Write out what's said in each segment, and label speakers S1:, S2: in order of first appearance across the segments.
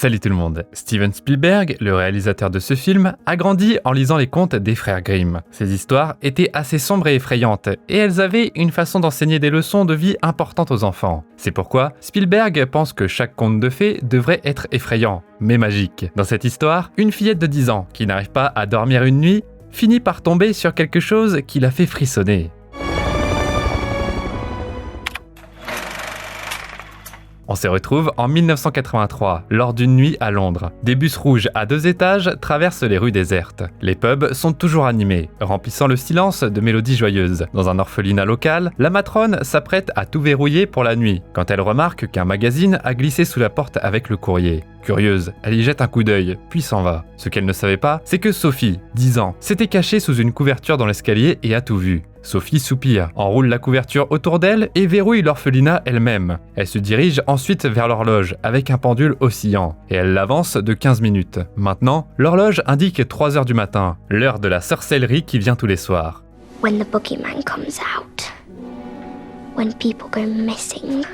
S1: Salut tout le monde. Steven Spielberg, le réalisateur de ce film, a grandi en lisant les contes des frères Grimm. Ces histoires étaient assez sombres et effrayantes, et elles avaient une façon d'enseigner des leçons de vie importantes aux enfants. C'est pourquoi Spielberg pense que chaque conte de fées devrait être effrayant, mais magique. Dans cette histoire, une fillette de 10 ans, qui n'arrive pas à dormir une nuit, finit par tomber sur quelque chose qui la fait frissonner. On se retrouve en 1983, lors d'une nuit à Londres. Des bus rouges à 2 étages traversent les rues désertes. Les pubs sont toujours animés, remplissant le silence de mélodies joyeuses. Dans un orphelinat local, la matrone s'apprête à tout verrouiller pour la nuit, quand elle remarque qu'un magazine a glissé sous la porte avec le courrier. Curieuse, elle y jette un coup d'œil, puis s'en va. Ce qu'elle ne savait pas, c'est que Sophie, 10 ans, s'était cachée sous une couverture dans l'escalier et a tout vu. Sophie soupire, enroule la couverture autour d'elle et verrouille l'orphelinat elle-même. Elle se dirige ensuite vers l'horloge avec un pendule oscillant et elle l'avance de 15 minutes. Maintenant, l'horloge indique 3h du matin, l'heure de la sorcellerie qui vient tous les soirs.
S2: When the boogeyman comes out. When people go missing.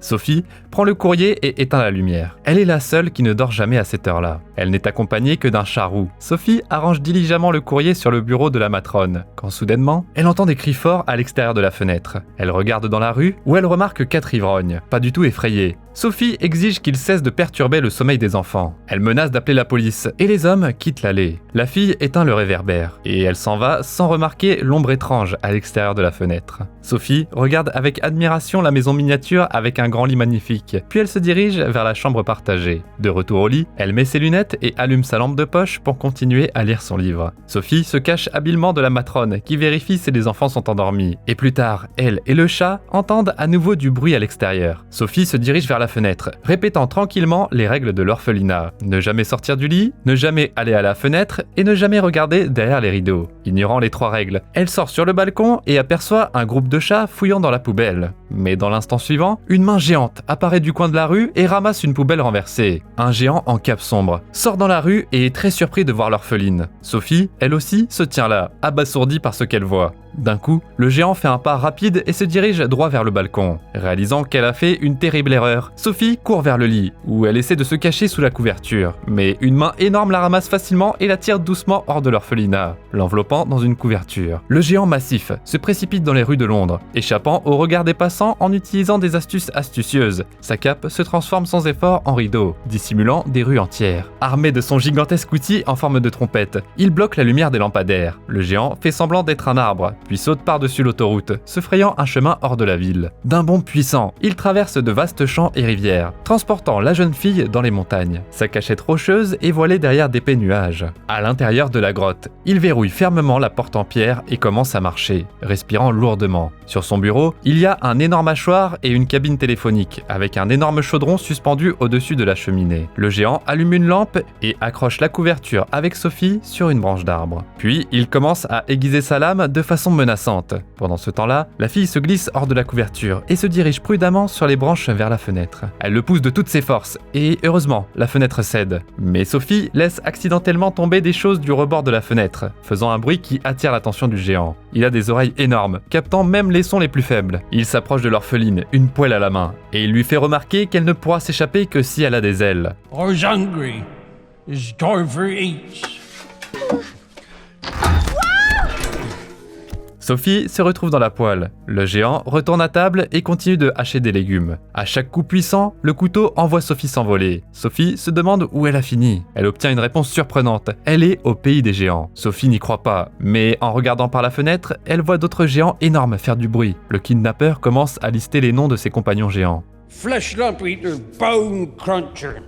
S1: Sophie prend le courrier et éteint la lumière. Elle est la seule qui ne dort jamais à cette heure-là. Elle n'est accompagnée que d'un chat roux. Sophie arrange diligemment le courrier sur le bureau de la matrone, quand soudainement, elle entend des cris forts à l'extérieur de la fenêtre. Elle regarde dans la rue, où elle remarque 4 ivrognes, pas du tout effrayés. Sophie exige qu'ils cessent de perturber le sommeil des enfants. Elle menace d'appeler la police, et les hommes quittent l'allée. La fille éteint le réverbère, et elle s'en va sans remarquer l'ombre étrange à l'extérieur de la fenêtre. Sophie regarde avec admiration la maison miniature avec un grand lit magnifique, puis elle se dirige vers la chambre partagée. De retour au lit, elle met ses lunettes et allume sa lampe de poche pour continuer à lire son livre. Sophie se cache habilement de la matrone qui vérifie si les enfants sont endormis. Et plus tard, elle et le chat entendent à nouveau du bruit à l'extérieur. Sophie se dirige vers la fenêtre, répétant tranquillement les règles de l'orphelinat. Ne jamais sortir du lit, ne jamais aller à la fenêtre et ne jamais regarder derrière les rideaux. Ignorant les 3 règles, elle sort sur le balcon et aperçoit un groupe de chats fouillant dans la poubelle. Mais dans l'instant suivant, une main géante apparaît du coin de la rue et ramasse une poubelle renversée. Un géant en cape sombre sort dans la rue et est très surpris de voir l'orpheline. Sophie, elle aussi, se tient là, abasourdie par ce qu'elle voit. D'un coup, le géant fait un pas rapide et se dirige droit vers le balcon. Réalisant qu'elle a fait une terrible erreur, Sophie court vers le lit, où elle essaie de se cacher sous la couverture. Mais une main énorme la ramasse facilement et la tire doucement hors de l'orphelinat, l'enveloppant dans une couverture. Le géant massif se précipite dans les rues de Londres, échappant au regard des passants en utilisant des astuces astucieuses. Sa cape se transforme sans effort en rideau, dissimulant des rues entières. Armé de son gigantesque outil en forme de trompette, il bloque la lumière des lampadaires. Le géant fait semblant d'être un arbre, puis saute par-dessus l'autoroute, se frayant un chemin hors de la ville. D'un bond puissant, il traverse de vastes champs et rivières, transportant la jeune fille dans les montagnes. Sa cachette rocheuse est voilée derrière d'épais nuages. À l'intérieur de la grotte, il verrouille fermement la porte en pierre et commence à marcher, respirant lourdement. Sur son bureau, il y a un énorme hachoir et une cabine téléphonique, avec un énorme chaudron suspendu au-dessus de la cheminée. Le géant allume une lampe et accroche la couverture avec Sophie sur une branche d'arbre. Puis, il commence à aiguiser sa lame de façon menaçante. Pendant ce temps-là, la fille se glisse hors de la couverture et se dirige prudemment sur les branches vers la fenêtre. Elle le pousse de toutes ses forces et heureusement, la fenêtre cède. Mais Sophie laisse accidentellement tomber des choses du rebord de la fenêtre, faisant un bruit qui attire l'attention du géant. Il a des oreilles énormes, captant même les sons les plus faibles. Il s'approche de l'orpheline, une poêle à la main, et il lui fait remarquer qu'elle ne pourra s'échapper que si elle a des ailes.
S3: Who's hungry is time for eats.
S1: Sophie se retrouve dans la poêle. Le géant retourne à table et continue de hacher des légumes. À chaque coup puissant, le couteau envoie Sophie s'envoler. Sophie se demande où elle a fini. Elle obtient une réponse surprenante. Elle est au pays des géants. Sophie n'y croit pas, mais en regardant par la fenêtre, elle voit d'autres géants énormes faire du bruit. Le kidnappeur commence à lister les noms de ses compagnons géants.
S3: Flesh lump eater, bone cruncher,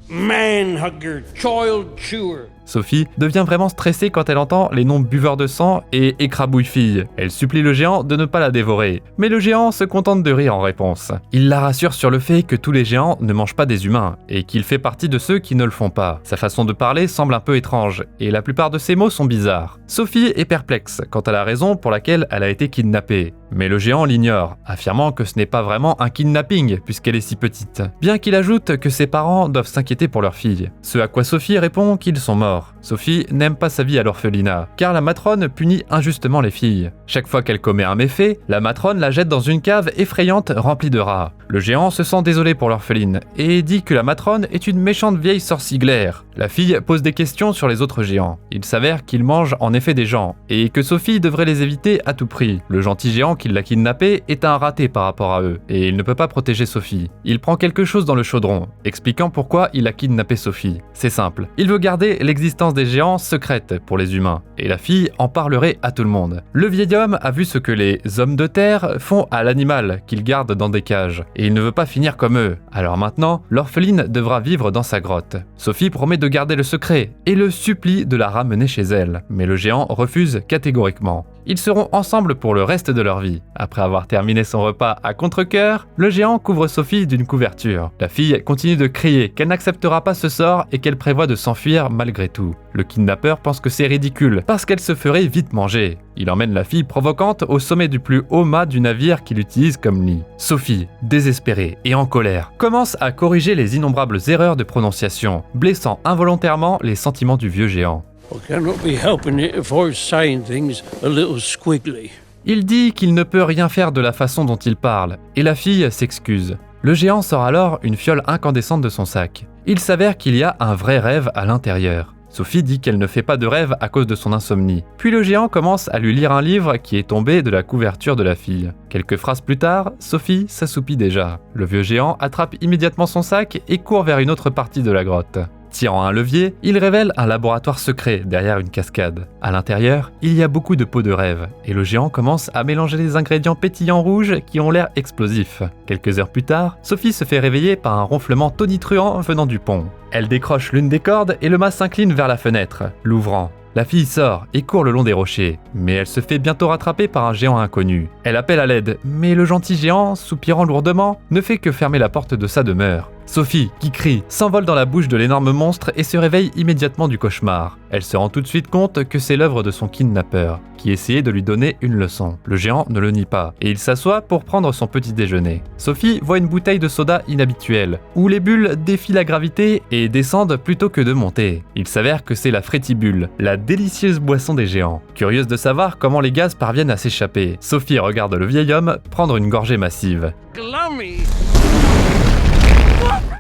S3: man hugger, child chewer.
S1: Sophie devient vraiment stressée quand elle entend les noms buveur de sang et écrabouille-fille. Elle supplie le géant de ne pas la dévorer, mais le géant se contente de rire en réponse. Il la rassure sur le fait que tous les géants ne mangent pas des humains et qu'il fait partie de ceux qui ne le font pas. Sa façon de parler semble un peu étrange et la plupart de ses mots sont bizarres. Sophie est perplexe quant à la raison pour laquelle elle a été kidnappée, mais le géant l'ignore, affirmant que ce n'est pas vraiment un kidnapping puisqu'elle est si petite. Bien qu'il ajoute que ses parents doivent s'inquiéter pour leur fille, ce à quoi Sophie répond qu'ils sont morts. Sophie n'aime pas sa vie à l'orphelinat, car la matrone punit injustement les filles. Chaque fois qu'elle commet un méfait, la matrone la jette dans une cave effrayante remplie de rats. Le géant se sent désolé pour l'orpheline et dit que la matrone est une méchante vieille sorciglaire. La fille pose des questions sur les autres géants. Il s'avère qu'ils mangent en effet des gens et que Sophie devrait les éviter à tout prix. Le gentil géant qui l'a kidnappé est un raté par rapport à eux et il ne peut pas protéger Sophie. Il prend quelque chose dans le chaudron, expliquant pourquoi il a kidnappé Sophie. C'est simple, il veut garder l'existence des géants secrète pour les humains et la fille en parlerait à tout le monde. Le vieil homme a vu ce que les hommes de terre font à l'animal qu'ils gardent dans des cages et il ne veut pas finir comme eux. Alors maintenant, l'orpheline devra vivre dans sa grotte. Sophie promet de garder le secret et le supplie de la ramener chez elle, mais le géant refuse catégoriquement. Ils seront ensemble pour le reste de leur vie. Après avoir terminé son repas à contre-cœur, le géant couvre Sophie d'une couverture. La fille continue de crier qu'elle n'acceptera pas ce sort et qu'elle prévoit de s'enfuir malgré tout. Le kidnappeur pense que c'est ridicule parce qu'elle se ferait vite manger. Il emmène la fille provocante au sommet du plus haut mât du navire qu'il utilise comme lit. Sophie, désespérée et en colère, commence à corriger les innombrables erreurs de prononciation, blessant involontairement les sentiments du vieux géant.
S3: I cannot be helping it if I saying things a little squiggly.
S1: Il dit qu'il ne peut rien faire de la façon dont il parle, et la fille s'excuse. Le géant sort alors une fiole incandescente de son sac. Il s'avère qu'il y a un vrai rêve à l'intérieur. Sophie dit qu'elle ne fait pas de rêve à cause de son insomnie. Puis le géant commence à lui lire un livre qui est tombé de la couverture de la fille. Quelques phrases plus tard, Sophie s'assoupit déjà. Le vieux géant attrape immédiatement son sac et court vers une autre partie de la grotte. Tirant un levier, il révèle un laboratoire secret derrière une cascade. À l'intérieur, il y a beaucoup de pots de rêve, et le géant commence à mélanger les ingrédients pétillants rouges qui ont l'air explosifs. Quelques heures plus tard, Sophie se fait réveiller par un ronflement tonitruant venant du pont. Elle décroche l'une des cordes et le mât s'incline vers la fenêtre, l'ouvrant. La fille sort et court le long des rochers, mais elle se fait bientôt rattraper par un géant inconnu. Elle appelle à l'aide, mais le gentil géant, soupirant lourdement, ne fait que fermer la porte de sa demeure. Sophie, qui crie, s'envole dans la bouche de l'énorme monstre et se réveille immédiatement du cauchemar. Elle se rend tout de suite compte que c'est l'œuvre de son kidnappeur, qui essayait de lui donner une leçon. Le géant ne le nie pas, et il s'assoit pour prendre son petit déjeuner. Sophie voit une bouteille de soda inhabituelle, où les bulles défient la gravité et descendent plutôt que de monter. Il s'avère que c'est la frétibule, la délicieuse boisson des géants. Curieuse de savoir comment les gaz parviennent à s'échapper, Sophie regarde le vieil homme prendre une gorgée massive.
S3: Glummy!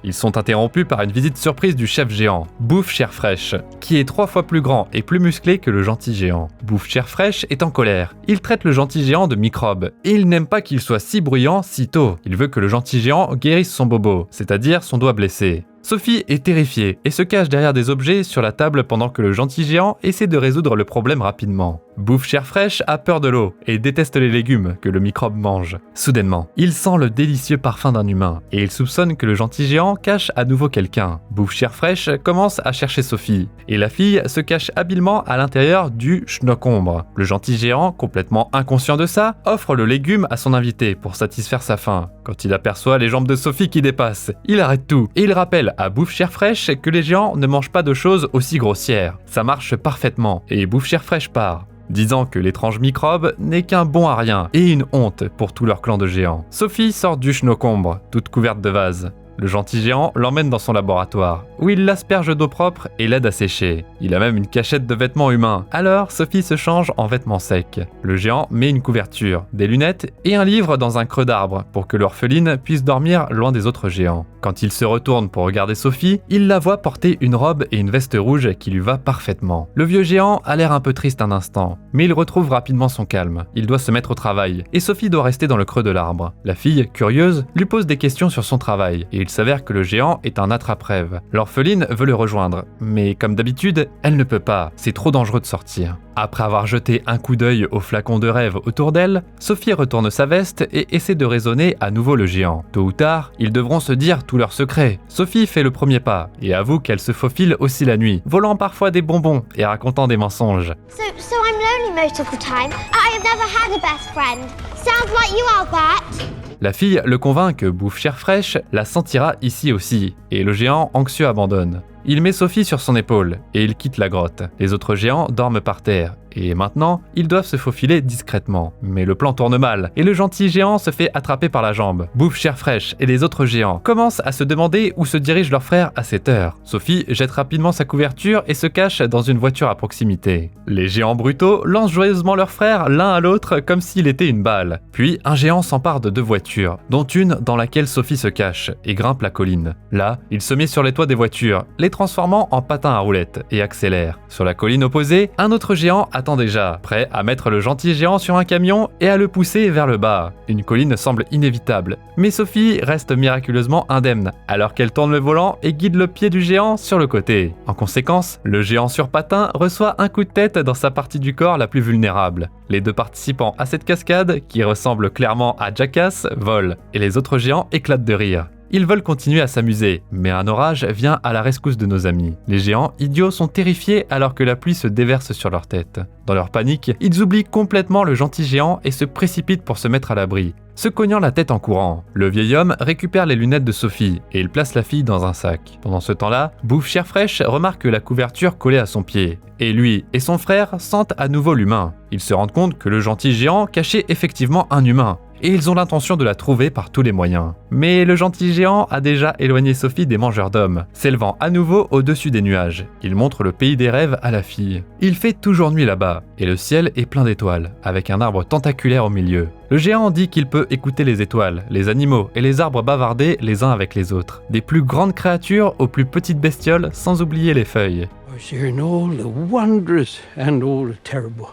S1: Ils sont interrompus par une visite surprise du chef géant, Bouffe Chair Fraîche, qui est 3 fois plus grand et plus musclé que le gentil géant. Bouffe Chair Fraîche est en colère. Il traite le gentil géant de microbe, et il n'aime pas qu'il soit si bruyant si tôt. Il veut que le gentil géant guérisse son bobo, c'est-à-dire son doigt blessé. Sophie est terrifiée et se cache derrière des objets sur la table pendant que le gentil géant essaie de résoudre le problème rapidement. Bouffe Chair Fraîche a peur de l'eau et déteste les légumes que le microbe mange. Soudainement, il sent le délicieux parfum d'un humain et il soupçonne que le gentil géant cache à nouveau quelqu'un. Bouffe Chair Fraîche commence à chercher Sophie et la fille se cache habilement à l'intérieur du schnoccombre. Le gentil géant, complètement inconscient de ça, offre le légume à son invité pour satisfaire sa faim. Quand il aperçoit les jambes de Sophie qui dépassent, il arrête tout et il rappelle à Bouffe Chair Fraîche que les géants ne mangent pas de choses aussi grossières. Ça marche parfaitement et Bouffe Chair Fraîche part, disant que l'étrange microbe n'est qu'un bon à rien et une honte pour tout leur clan de géants. Sophie sort du schnoccombre, toute couverte de vase. Le gentil géant l'emmène dans son laboratoire, où il l'asperge d'eau propre et l'aide à sécher. Il a même une cachette de vêtements humains. Alors, Sophie se change en vêtements secs. Le géant met une couverture, des lunettes et un livre dans un creux d'arbre pour que l'orpheline puisse dormir loin des autres géants. Quand il se retourne pour regarder Sophie, il la voit porter une robe et une veste rouge qui lui va parfaitement. Le vieux géant a l'air un peu triste un instant, mais il retrouve rapidement son calme. Il doit se mettre au travail, et Sophie doit rester dans le creux de l'arbre. La fille, curieuse, lui pose des questions sur son travail, et il s'avère que le géant est un attrape-rêve. L'orpheline veut le rejoindre, mais comme d'habitude, elle ne peut pas, c'est trop dangereux de sortir. Après avoir jeté un coup d'œil au flacon de rêve autour d'elle, Sophie retourne sa veste et essaie de raisonner à nouveau le géant. Tôt ou tard, ils devront se dire tous leurs secrets. Sophie fait le premier pas et avoue qu'elle se faufile aussi la nuit, volant parfois des bonbons et racontant des mensonges.
S2: So I'm lonely most of the time. I have never had a best friend. Sounds like you are, Bert.
S1: La fille le convainc que Bouffe Chair Fraîche la sentira ici aussi, et le géant anxieux abandonne. Il met Sophie sur son épaule et il quitte la grotte. Les autres géants dorment par terre. Et maintenant, ils doivent se faufiler discrètement. Mais le plan tourne mal, et le gentil géant se fait attraper par la jambe. Bouffe chair fraîche et les autres géants commencent à se demander où se dirige leur frère à cette heure. Sophie jette rapidement sa couverture et se cache dans une voiture à proximité. Les géants brutaux lancent joyeusement leur frère l'un à l'autre comme s'il était une balle. Puis un géant s'empare de 2 voitures, dont une dans laquelle Sophie se cache, et grimpe la colline. Là, il se met sur les toits des voitures, les transformant en patins à roulettes, et accélère. Sur la colline opposée, un autre géant attend déjà, prêt à mettre le gentil géant sur un camion et à le pousser vers le bas. Une colline semble inévitable, mais Sophie reste miraculeusement indemne, alors qu'elle tourne le volant et guide le pied du géant sur le côté. En conséquence, le géant sur patins reçoit un coup de tête dans sa partie du corps la plus vulnérable. Les 2 participants à cette cascade, qui ressemble clairement à Jackass, volent, et les autres géants éclatent de rire. Ils veulent continuer à s'amuser, mais un orage vient à la rescousse de nos amis. Les géants idiots sont terrifiés alors que la pluie se déverse sur leur tête. Dans leur panique, ils oublient complètement le gentil géant et se précipitent pour se mettre à l'abri, se cognant la tête en courant. Le vieil homme récupère les lunettes de Sophie et il place la fille dans un sac. Pendant ce temps-là, Bouffe chair fraîche remarque la couverture collée à son pied. Et lui et son frère sentent à nouveau l'humain. Ils se rendent compte que le gentil géant cachait effectivement un humain. Et ils ont l'intention de la trouver par tous les moyens. Mais le gentil géant a déjà éloigné Sophie des mangeurs d'hommes, s'élevant à nouveau au-dessus des nuages. Il montre le pays des rêves à la fille. Il fait toujours nuit là-bas, et le ciel est plein d'étoiles, avec un arbre tentaculaire au milieu. Le géant dit qu'il peut écouter les étoiles, les animaux et les arbres bavarder les uns avec les autres. Des plus grandes créatures aux plus petites bestioles, sans oublier les feuilles.
S3: I was hearing all the wondrous and all the terrible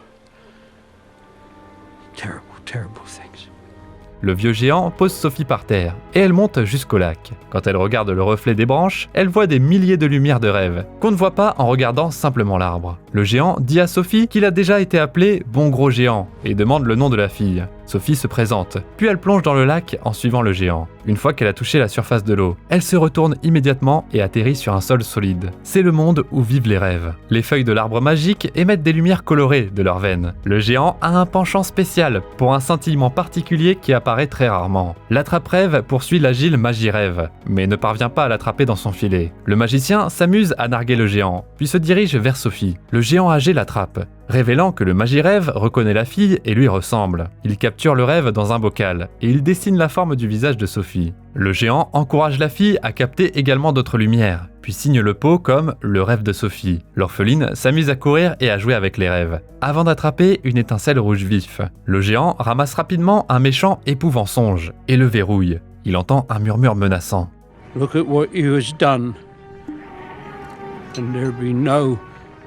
S3: things.
S1: Le vieux géant pose Sophie par terre, et elle monte jusqu'au lac. Quand elle regarde le reflet des branches, elle voit des milliers de lumières de rêve, qu'on ne voit pas en regardant simplement l'arbre. Le géant dit à Sophie qu'il a déjà été appelé « Bon Gros Géant » et demande le nom de la fille. Sophie se présente, puis elle plonge dans le lac en suivant le géant. Une fois qu'elle a touché la surface de l'eau, elle se retourne immédiatement et atterrit sur un sol solide. C'est le monde où vivent les rêves. Les feuilles de l'arbre magique émettent des lumières colorées de leurs veines. Le géant a un penchant spécial pour un scintillement particulier qui apparaît très rarement. L'attrape-rêve poursuit l'agile Magirêve, mais ne parvient pas à l'attraper dans son filet. Le magicien s'amuse à narguer le géant, puis se dirige vers Sophie. Le géant âgé l'attrape, révélant que le Magirêve reconnaît la fille et lui ressemble. Il capture le rêve dans un bocal et il dessine la forme du visage de Sophie. Le géant encourage la fille à capter également d'autres lumières, puis signe le pot comme le rêve de Sophie. L'orpheline s'amuse à courir et à jouer avec les rêves, avant d'attraper une étincelle rouge vif. Le géant ramasse rapidement un méchant épouvant songe et le verrouille. Il entend un murmure menaçant.
S3: Look at what you has done, and there be no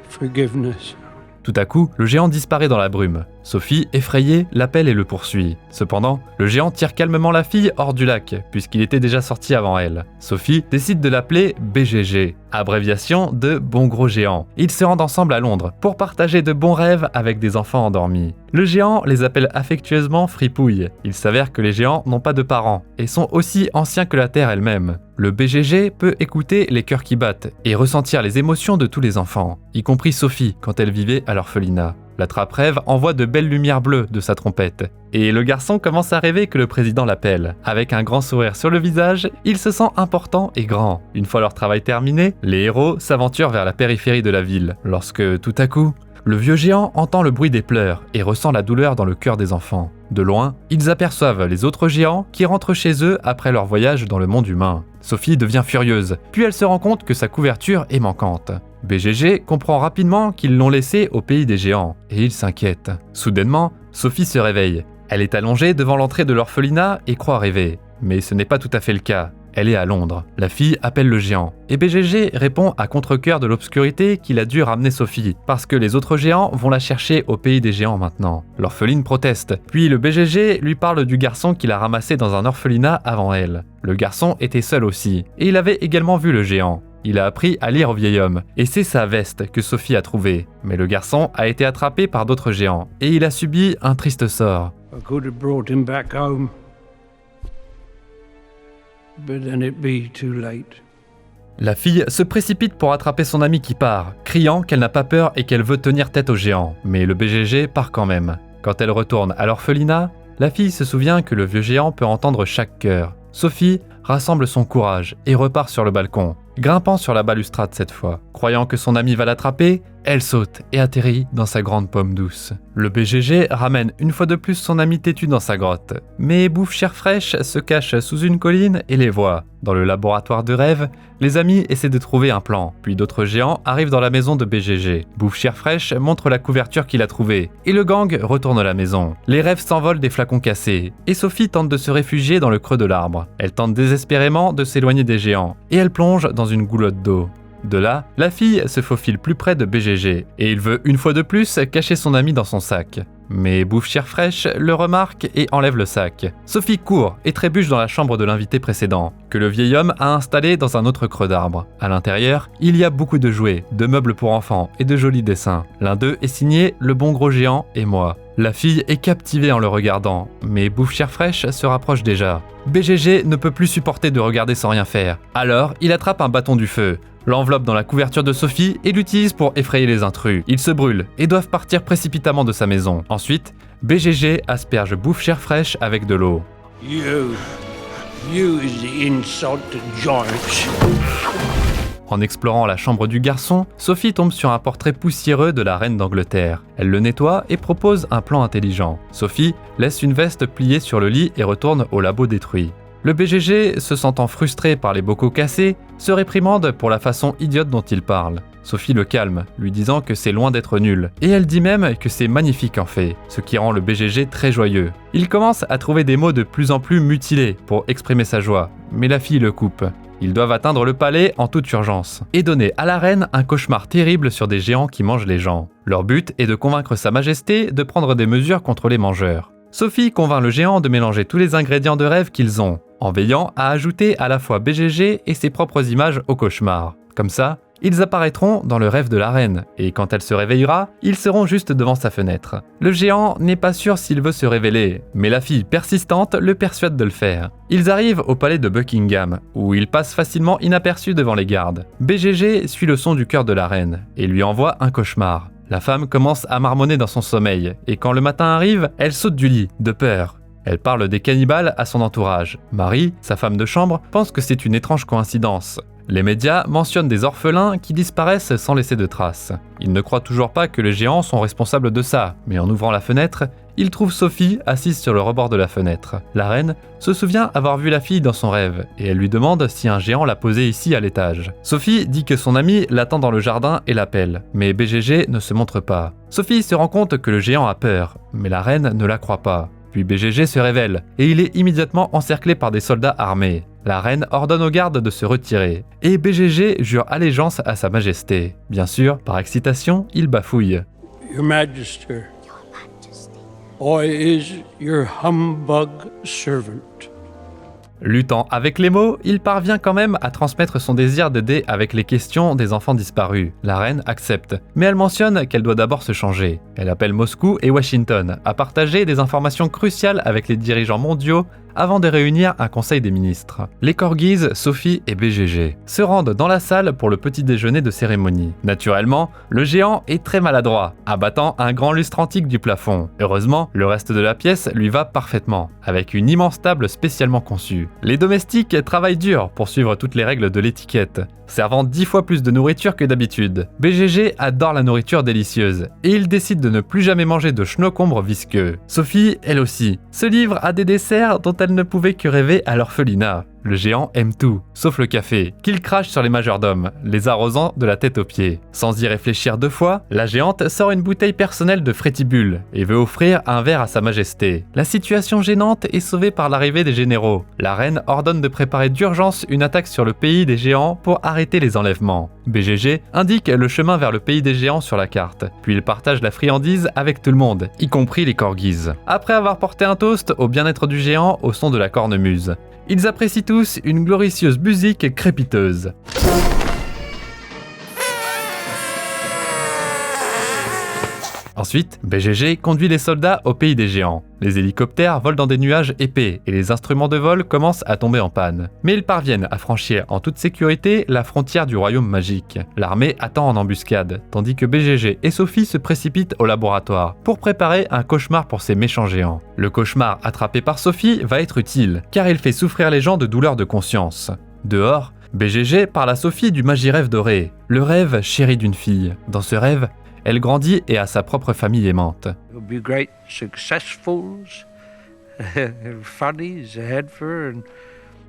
S3: forgiveness.
S1: Tout à coup, le géant disparaît dans la brume. Sophie, effrayée, l'appelle et le poursuit. Cependant, le géant tire calmement la fille hors du lac, puisqu'il était déjà sorti avant elle. Sophie décide de l'appeler BGG, abréviation de Bon Gros Géant. Ils se rendent ensemble à Londres pour partager de bons rêves avec des enfants endormis. Le géant les appelle affectueusement Fripouille. Il s'avère que les géants n'ont pas de parents et sont aussi anciens que la Terre elle-même. Le BGG peut écouter les cœurs qui battent et ressentir les émotions de tous les enfants, y compris Sophie quand elle vivait à l'orphelinat. L'attrape-rêve envoie de belles lumières bleues de sa trompette. Et le garçon commence à rêver que le président l'appelle. Avec un grand sourire sur le visage, il se sent important et grand. Une fois leur travail terminé, les héros s'aventurent vers la périphérie de la ville. Lorsque, tout à coup, le vieux géant entend le bruit des pleurs et ressent la douleur dans le cœur des enfants. De loin, ils aperçoivent les autres géants qui rentrent chez eux après leur voyage dans le monde humain. Sophie devient furieuse, puis elle se rend compte que sa couverture est manquante. BGG comprend rapidement qu'ils l'ont laissée au pays des géants, et il s'inquiète. Soudainement, Sophie se réveille. Elle est allongée devant l'entrée de l'orphelinat et croit rêver. Mais ce n'est pas tout à fait le cas. Elle est à Londres. La fille appelle le géant. Et BGG répond à contre-cœur de l'obscurité qu'il a dû ramener Sophie, parce que les autres géants vont la chercher au pays des géants maintenant. L'orpheline proteste. Puis le BGG lui parle du garçon qu'il a ramassé dans un orphelinat avant elle. Le garçon était seul aussi, et il avait également vu le géant. Il a appris à lire au vieil homme, et c'est sa veste que Sophie a trouvée. Mais le garçon a été attrapé par d'autres géants, et il a subi un triste sort.
S3: I could have brought him back home, but then it'd be too late.
S1: La fille se précipite pour attraper son ami qui part, criant qu'elle n'a pas peur et qu'elle veut tenir tête au géant. Mais le BGG part quand même. Quand elle retourne à l'orphelinat, la fille se souvient que le vieux géant peut entendre chaque cœur. Sophie rassemble son courage et repart sur le balcon. grimpant sur la balustrade cette fois. Croyant que son amie va l'attraper, elle saute et atterrit dans sa grande pomme douce. Le BGG ramène une fois de plus son ami têtu dans sa grotte. Mais Bouffe Chair Fraîche se cache sous une colline et les voit. Dans le laboratoire de rêve, les amis essaient de trouver un plan. Puis d'autres géants arrivent dans la maison de BGG. Bouffe Chair Fraîche montre la couverture qu'il a trouvée. Et le gang retourne à la maison. Les rêves s'envolent des flacons cassés. Et Sophie tente de se réfugier dans le creux de l'arbre. Elle tente désespérément de s'éloigner des géants. Et elle plonge dans une goulotte d'eau. De là, la fille se faufile plus près de BGG, et il veut une fois de plus cacher son ami dans son sac. Mais Bouffe Chair Fraîche le remarque et enlève le sac. Sophie court et trébuche dans la chambre de l'invité précédent, que le vieil homme a installé dans un autre creux d'arbre. À l'intérieur, il y a beaucoup de jouets, de meubles pour enfants et de jolis dessins. L'un d'eux est signé « Le bon gros géant et moi ». La fille est captivée en le regardant, mais Bouffe Chair Fraîche se rapproche déjà. BGG ne peut plus supporter de regarder sans rien faire. Alors, il attrape un bâton du feu, l'enveloppe dans la couverture de Sophie et l'utilise pour effrayer les intrus. Ils se brûlent et doivent partir précipitamment de sa maison. Ensuite, BGG asperge Bouffe Chair Fraîche avec de l'eau.
S3: You is the insulted giants.
S1: En explorant la chambre du garçon, Sophie tombe sur un portrait poussiéreux de la reine d'Angleterre. Elle le nettoie et propose un plan intelligent. Sophie laisse une veste pliée sur le lit et retourne au labo détruit. Le BGG, se sentant frustré par les bocaux cassés, se réprimande pour la façon idiote dont il parle. Sophie le calme, lui disant que c'est loin d'être nul, et elle dit même que c'est magnifique en fait, ce qui rend le BGG très joyeux. Il commence à trouver des mots de plus en plus mutilés pour exprimer sa joie, mais la fille le coupe. Ils doivent atteindre le palais en toute urgence, et donner à la reine un cauchemar terrible sur des géants qui mangent les gens. Leur but est de convaincre sa majesté de prendre des mesures contre les mangeurs. Sophie convainc le géant de mélanger tous les ingrédients de rêve qu'ils ont, en veillant à ajouter à la fois BGG et ses propres images au cauchemar. Comme ça, ils apparaîtront dans le rêve de la reine, et quand elle se réveillera, ils seront juste devant sa fenêtre. Le géant n'est pas sûr s'il veut se révéler, mais la fille persistante le persuade de le faire. Ils arrivent au palais de Buckingham, où ils passent facilement inaperçus devant les gardes. BGG suit le son du cœur de la reine, et lui envoie un cauchemar. La femme commence à marmonner dans son sommeil, et quand le matin arrive, elle saute du lit, de peur. Elle parle des cannibales à son entourage. Marie, sa femme de chambre, pense que c'est une étrange coïncidence. Les médias mentionnent des orphelins qui disparaissent sans laisser de traces. Ils ne croient toujours pas que les géants sont responsables de ça, mais en ouvrant la fenêtre, ils trouvent Sophie assise sur le rebord de la fenêtre. La reine se souvient avoir vu la fille dans son rêve, et elle lui demande si un géant l'a posée ici à l'étage. Sophie dit que son ami l'attend dans le jardin et l'appelle, mais BGG ne se montre pas. Sophie se rend compte que le géant a peur, mais la reine ne la croit pas. Puis BGG se révèle, et il est immédiatement encerclé par des soldats armés. La reine ordonne aux gardes de se retirer, et BGG jure allégeance à sa majesté. Bien sûr, par excitation, il bafouille.
S3: Your Majesty, I is your humbug servant.
S1: Luttant avec les mots, il parvient quand même à transmettre son désir d'aider avec les questions des enfants disparus. La reine accepte, mais elle mentionne qu'elle doit d'abord se changer. Elle appelle Moscou et Washington à partager des informations cruciales avec les dirigeants mondiaux avant de réunir un conseil des ministres. Les corgis, Sophie et BGG se rendent dans la salle pour le petit déjeuner de cérémonie. Naturellement, le géant est très maladroit, abattant un grand lustre antique du plafond. Heureusement, le reste de la pièce lui va parfaitement, avec une immense table spécialement conçue. Les domestiques travaillent dur pour suivre toutes les règles de l'étiquette, servant 10 fois plus de nourriture que d'habitude. BGG adore la nourriture délicieuse, et il décide de ne plus jamais manger de schnoccombre visqueux. Sophie, elle aussi, se livre à des desserts dont elle ne pouvait que rêver à l'orphelinat. Le géant aime tout, sauf le café, qu'il crache sur les majordomes, les arrosant de la tête aux pieds. Sans y réfléchir 2 fois, la géante sort une bouteille personnelle de Frétibule et veut offrir un verre à sa majesté. La situation gênante est sauvée par l'arrivée des généraux. La reine ordonne de préparer d'urgence une attaque sur le pays des géants pour arrêter les enlèvements. BGG indique le chemin vers le pays des géants sur la carte, puis il partage la friandise avec tout le monde, y compris les corgis. Après avoir porté un toast au bien-être du géant au son de la cornemuse, ils apprécient tous une glorieuse musique crépiteuse. Ensuite, BGG conduit les soldats au pays des géants. Les hélicoptères volent dans des nuages épais et les instruments de vol commencent à tomber en panne. Mais ils parviennent à franchir en toute sécurité la frontière du royaume magique. L'armée attend en embuscade, tandis que BGG et Sophie se précipitent au laboratoire pour préparer un cauchemar pour ces méchants géants. Le cauchemar attrapé par Sophie va être utile, car il fait souffrir les gens de douleurs de conscience. Dehors, BGG parle à Sophie du Magirêve doré, le rêve chéri d'une fille. Dans ce rêve, elle grandit et a sa propre famille aimante.
S4: There'll be great successfuls, funnies ahead for her, and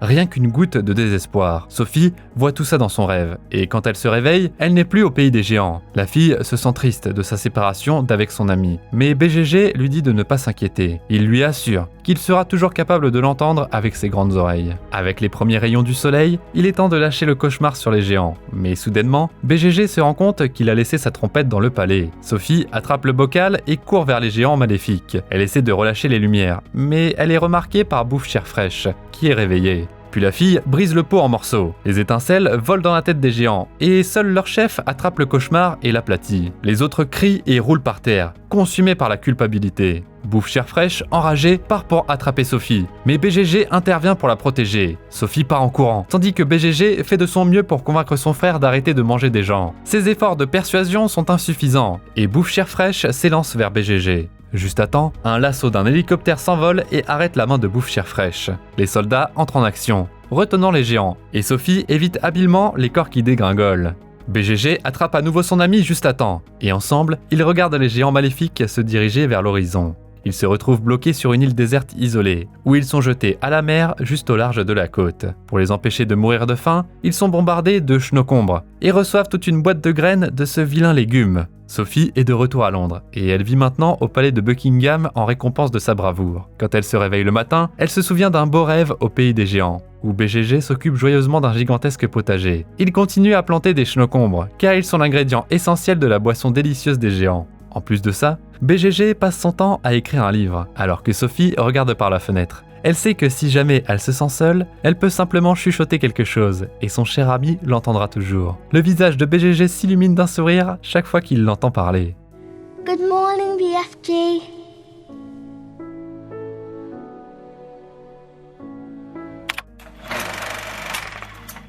S1: Rien qu'une goutte de désespoir. Sophie voit tout ça dans son rêve, et quand elle se réveille, elle n'est plus au pays des géants. La fille se sent triste de sa séparation d'avec son ami, mais BGG lui dit de ne pas s'inquiéter. Il lui assure qu'il sera toujours capable de l'entendre avec ses grandes oreilles. Avec les premiers rayons du soleil, il est temps de lâcher le cauchemar sur les géants. Mais soudainement, BGG se rend compte qu'il a laissé sa trompette dans le palais. Sophie attrape le bocal et court vers les géants maléfiques. Elle essaie de relâcher les lumières, mais elle est remarquée par Bouffe Chair Fraîche, qui est réveillée. Puis la fille brise le pot en morceaux. Les étincelles volent dans la tête des géants, et seul leur chef attrape le cauchemar et l'aplatit. Les autres crient et roulent par terre, consumés par la culpabilité. Bouffe Chair Fraîche, enragée, part pour attraper Sophie, mais BGG intervient pour la protéger. Sophie part en courant, tandis que BGG fait de son mieux pour convaincre son frère d'arrêter de manger des gens. Ses efforts de persuasion sont insuffisants, et Bouffe Chair Fraîche s'élance vers BGG. Juste à temps, un lasso d'un hélicoptère s'envole et arrête la main de Bouffe Chair Fraîche. Les soldats entrent en action, retenant les géants, et Sophie évite habilement les corps qui dégringolent. BGG attrape à nouveau son ami juste à temps, et ensemble, ils regardent les géants maléfiques se diriger vers l'horizon. Ils se retrouvent bloqués sur une île déserte isolée, où ils sont jetés à la mer juste au large de la côte. Pour les empêcher de mourir de faim, ils sont bombardés de schnocombres et reçoivent toute une boîte de graines de ce vilain légume. Sophie est de retour à Londres, et elle vit maintenant au palais de Buckingham en récompense de sa bravoure. Quand elle se réveille le matin, elle se souvient d'un beau rêve au pays des géants, où BGG s'occupe joyeusement d'un gigantesque potager. Il continue à planter des schnocombres, car ils sont l'ingrédient essentiel de la boisson délicieuse des géants. En plus de ça, BGG passe son temps à écrire un livre, alors que Sophie regarde par la fenêtre. Elle sait que si jamais elle se sent seule, elle peut simplement chuchoter quelque chose, et son cher ami l'entendra toujours. Le visage de BGG s'illumine d'un sourire chaque fois qu'il l'entend parler.
S2: Good morning, BFG.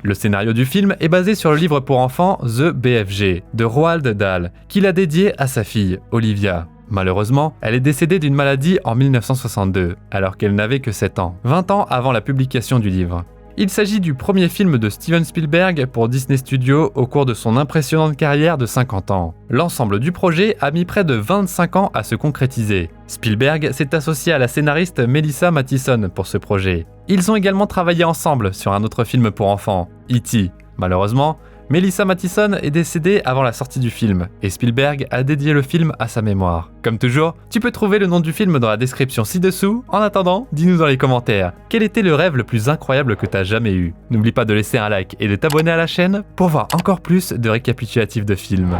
S1: Le scénario du film est basé sur le livre pour enfants The BFG de Roald Dahl, qu'il a dédié à sa fille, Olivia. Malheureusement, elle est décédée d'une maladie en 1962, alors qu'elle n'avait que 7 ans, 20 ans avant la publication du livre. Il s'agit du premier film de Steven Spielberg pour Disney Studios au cours de son impressionnante carrière de 50 ans. L'ensemble du projet a mis près de 25 ans à se concrétiser. Spielberg s'est associé à la scénariste Melissa Mathison pour ce projet. Ils ont également travaillé ensemble sur un autre film pour enfants, E.T. Malheureusement, Melissa Mathison est décédée avant la sortie du film, et Spielberg a dédié le film à sa mémoire. Comme toujours, tu peux trouver le nom du film dans la description ci-dessous. En attendant, dis-nous dans les commentaires, quel était le rêve le plus incroyable que t'as jamais eu? N'oublie pas de laisser un like et de t'abonner à la chaîne pour voir encore plus de récapitulatifs de films.